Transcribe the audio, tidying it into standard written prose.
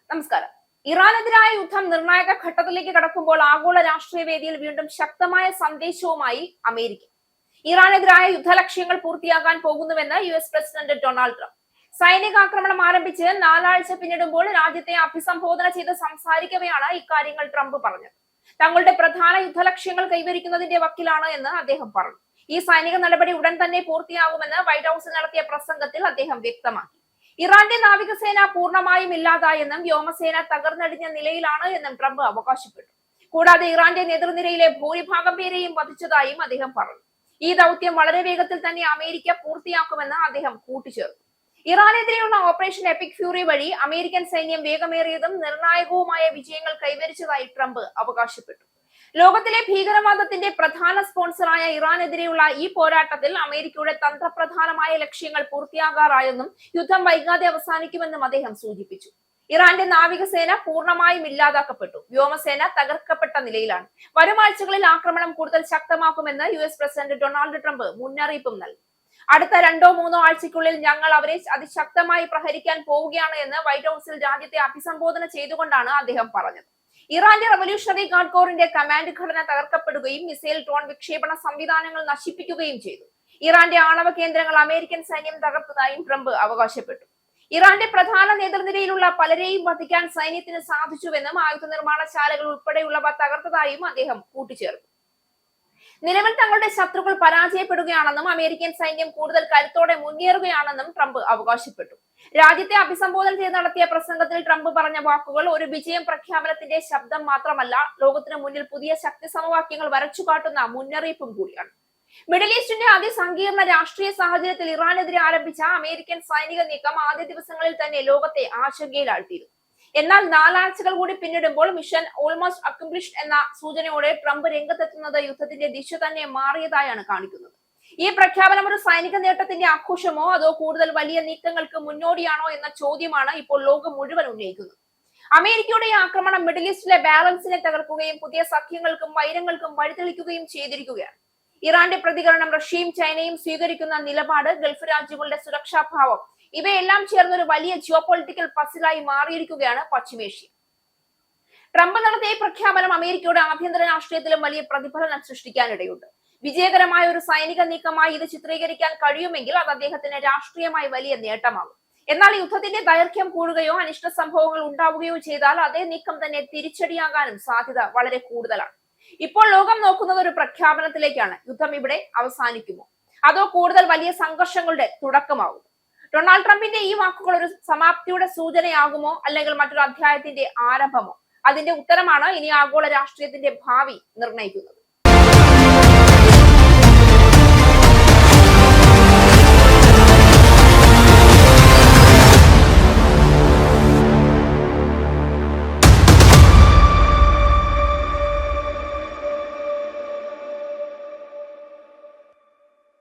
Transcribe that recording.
നമസ്കാരം. ഇറാനെതിരായ യുദ്ധം നിർണായക ഘട്ടത്തിലേക്ക് കടക്കുമ്പോൾ ആഗോള രാഷ്ട്രീയ വേദിയിൽ വീണ്ടും ശക്തമായ സന്ദേശവുമായി അമേരിക്ക. ഇറാനെതിരായ യുദ്ധലക്ഷ്യങ്ങൾ പൂർത്തിയാകാൻ പോകുന്നുവെന്ന് US പ്രസിഡന്റ് ഡൊണാൾഡ് ട്രംപ്. സൈനികാക്രമണം ആരംഭിച്ച് 4 ആഴ്ച പിന്നിടുമ്പോൾ രാജ്യത്തെ അഭിസംബോധന ചെയ്ത് സംസാരിക്കവെയാണ് ഇക്കാര്യങ്ങൾ ട്രംപ് പറഞ്ഞത്. തങ്ങളുടെ പ്രധാന യുദ്ധലക്ഷ്യങ്ങൾ കൈവരിക്കുന്നതിന്റെ വക്കിലാണ് എന്ന് അദ്ദേഹം പറഞ്ഞു. ഈ സൈനിക നടപടി ഉടൻ തന്നെ പൂർത്തിയാകുമെന്ന് വൈറ്റ് ഹൌസിൽ നടത്തിയ പ്രസംഗത്തിൽ അദ്ദേഹം വ്യക്തമാക്കി. ഇറാന്റെ നാവികസേന പൂർണ്ണമായും ഇല്ലാതായെന്നും വ്യോമസേന തകർന്നടിഞ്ഞ നിലയിലാണ് എന്നും ട്രംപ് അവകാശപ്പെട്ടു. കൂടാതെ ഇറാന്റെ നേതൃനിരയിലെ ഭൂരിഭാഗം പേരെയും വധിച്ചതായും അദ്ദേഹം പറഞ്ഞു. ഈ ദൗത്യം വളരെ വേഗത്തിൽ തന്നെ അമേരിക്ക പൂർത്തിയാക്കുമെന്ന് അദ്ദേഹം കൂട്ടിച്ചേർത്തു. ഇറാനെതിരെയുള്ള ഓപ്പറേഷൻ എപ്പിക് ഫ്യൂറി വഴി അമേരിക്കൻ സൈന്യം വേഗമേറിയതും നിർണായകവുമായ വിജയങ്ങൾ കൈവരിച്ചതായി ട്രംപ് അവകാശപ്പെട്ടു. ലോകത്തിലെ ഭീകരവാദത്തിന്റെ പ്രധാന സ്പോൺസറായ ഇറാനെതിരെയുള്ള ഈ പോരാട്ടത്തിൽ അമേരിക്കയുടെ തന്ത്രപ്രധാനമായ ലക്ഷ്യങ്ങൾ പൂർത്തിയാകാറായെന്നും യുദ്ധം വൈകാതെ അവസാനിക്കുമെന്നും അദ്ദേഹം സൂചിപ്പിച്ചു. ഇറാന്റെ നാവികസേന പൂർണ്ണമായും ഇല്ലാതാക്കപ്പെട്ടു. വ്യോമസേന തകർക്കപ്പെട്ട നിലയിലാണ്. വരും ആഴ്ചകളിൽ ആക്രമണം കൂടുതൽ ശക്തമാക്കുമെന്ന് US പ്രസിഡന്റ് ഡൊണാൾഡ് ട്രംപ് മുന്നറിയിപ്പും നൽകി. അടുത്ത 2-3 ആഴ്ചയ്ക്കുള്ളിൽ ഞങ്ങൾ അവരെ അതിശക്തമായി പ്രഹരിക്കാൻ പോവുകയാണ് എന്ന് വൈറ്റ് ഹൌസിൽ രാജ്യത്തെ അഭിസംബോധന ചെയ്തുകൊണ്ടാണ് അദ്ദേഹം പറഞ്ഞത്. ഇറാന്റെ റവല്യൂഷണറി ഗാർഡ് കോറിന്റെ കമാൻഡ് ഘടന തകർക്കപ്പെടുകയും മിസൈൽ ഡ്രോൺ വിക്ഷേപണ സംവിധാനങ്ങൾ നശിപ്പിക്കുകയും ചെയ്തു. ഇറാന്റെ ആണവ കേന്ദ്രങ്ങൾ അമേരിക്കൻ സൈന്യം തകർത്തതായും ട്രംപ് അവകാശപ്പെട്ടു. ഇറാന്റെ പ്രധാന നേതൃനിരയിലുള്ള പലരെയും വധിക്കാൻ സൈന്യത്തിന് സാധിച്ചുവെന്നും ആയുധ നിർമ്മാണശാലകൾ ഉൾപ്പെടെയുള്ളവ തകർത്തതായും അദ്ദേഹം കൂട്ടിച്ചേർത്തു. നിലവിൽ തങ്ങളുടെ ശത്രുക്കൾ പരാജയപ്പെടുകയാണെന്നും അമേരിക്കൻ സൈന്യം കൂടുതൽ കരുത്തോടെ മുന്നേറുകയാണെന്നും ട്രംപ് അവകാശപ്പെട്ടു. രാജ്യത്തെ അഭിസംബോധന ചെയ്ത് നടത്തിയ പ്രസംഗത്തിൽ ട്രംപ് പറഞ്ഞ വാക്കുകൾ ഒരു വിജയം പ്രഖ്യാപനത്തിന്റെ ശബ്ദം മാത്രമല്ല, ലോകത്തിന് മുന്നിൽ പുതിയ ശക്തി സമവാക്യങ്ങൾ വരച്ചുകാട്ടുന്ന മുന്നറിയിപ്പും കൂടിയാണ്. മിഡിൽ ഈസ്റ്റിന്റെ അതിസങ്കീർണ രാഷ്ട്രീയ സാഹചര്യത്തിൽ ഇറാനെതിരെ ആരംഭിച്ച അമേരിക്കൻ സൈനിക നീക്കം ആദ്യ ദിവസങ്ങളിൽ തന്നെ ലോകത്തെ ആശങ്കയിലാഴ്ത്തിയിരുന്നു. എന്നാൽ 4 ആഴ്ചകൾ കൂടി പിന്നിടുമ്പോൾ മിഷൻ ഓൾമോസ്റ്റ് അക്കംപ്ലിഷ്ഡ് എന്ന സൂചനയോടെ ട്രംപ് രംഗത്തെത്തുന്നത് യുദ്ധത്തിന്റെ ദിശ തന്നെ മാറിയതായാണ് കാണിക്കുന്നത്. ഈ പ്രഖ്യാപനം ഒരു സൈനിക നേട്ടത്തിന്റെ ആഘോഷമോ അതോ കൂടുതൽ വലിയ നീക്കങ്ങൾക്ക് മുന്നോടിയാണോ എന്ന ചോദ്യമാണ് ഇപ്പോൾ ലോകം മുഴുവൻ ഉന്നയിക്കുന്നത്. അമേരിക്കയുടെ ഈ ആക്രമണം മിഡിൽ ഈസ്റ്റിലെ ബാലൻസിനെ തകർക്കുകയും പുതിയ സഖ്യങ്ങൾക്കും വൈരങ്ങൾക്കും വഴിതെളിക്കുകയും ചെയ്തിരിക്കുകയാണ്. ഇറാന്റെ പ്രതികരണം, റഷ്യയും ചൈനയും സ്വീകരിക്കുന്ന നിലപാട്, ഗൾഫ് രാജ്യങ്ങളുടെ സുരക്ഷാഭാവം, ഇവയെല്ലാം ചേർന്ന് ഒരു വലിയ ജിയോപൊളിറ്റിക്കൽ പസിലായി മാറിയിരിക്കുകയാണ് പശ്ചിമേഷ്യ. ട്രംപ് നടത്തിയ ഈ പ്രഖ്യാപനം അമേരിക്കയുടെ ആഭ്യന്തര രാഷ്ട്രീയത്തിലും വലിയ പ്രതിഫലനം സൃഷ്ടിക്കാനിടയുണ്ട്. വിജയകരമായ ഒരു സൈനിക നീക്കമായി ഇത് ചിത്രീകരിക്കാൻ കഴിയുമെങ്കിൽ അത് അദ്ദേഹത്തിന് രാഷ്ട്രീയമായി വലിയ നേട്ടമാകും. എന്നാൽ യുദ്ധത്തിന്റെ ദൈർഘ്യം കൂടുകയോ അനിഷ്ട സംഭവങ്ങൾ ഉണ്ടാവുകയോ ചെയ്താൽ അതേ നീക്കം തന്നെ തിരിച്ചടിയാകാനും സാധ്യത വളരെ കൂടുതലാണ്. ഇപ്പോൾ ലോകം നോക്കുന്നത് ഒരു പ്രഖ്യാപനത്തിലേക്കാണ്. യുദ്ധം ഇവിടെ അവസാനിക്കുമോ അതോ കൂടുതൽ വലിയ സംഘർഷങ്ങളുടെ തുടക്കമാകുമോ? ഡൊണാൾഡ് ട്രംപിന്റെ ഈ വാക്കുകൾ ഒരു സമാപ്തിയുടെ സൂചനയാകുമോ അല്ലെങ്കിൽ മറ്റൊരു അധ്യായത്തിന്റെ ആരംഭമോ? അതിന്റെ ഉത്തരമാണ് ഇനി ആഗോള രാഷ്ട്രീയത്തിന്റെ ഭാവി നിർണ്ണയിക്കുന്നത്.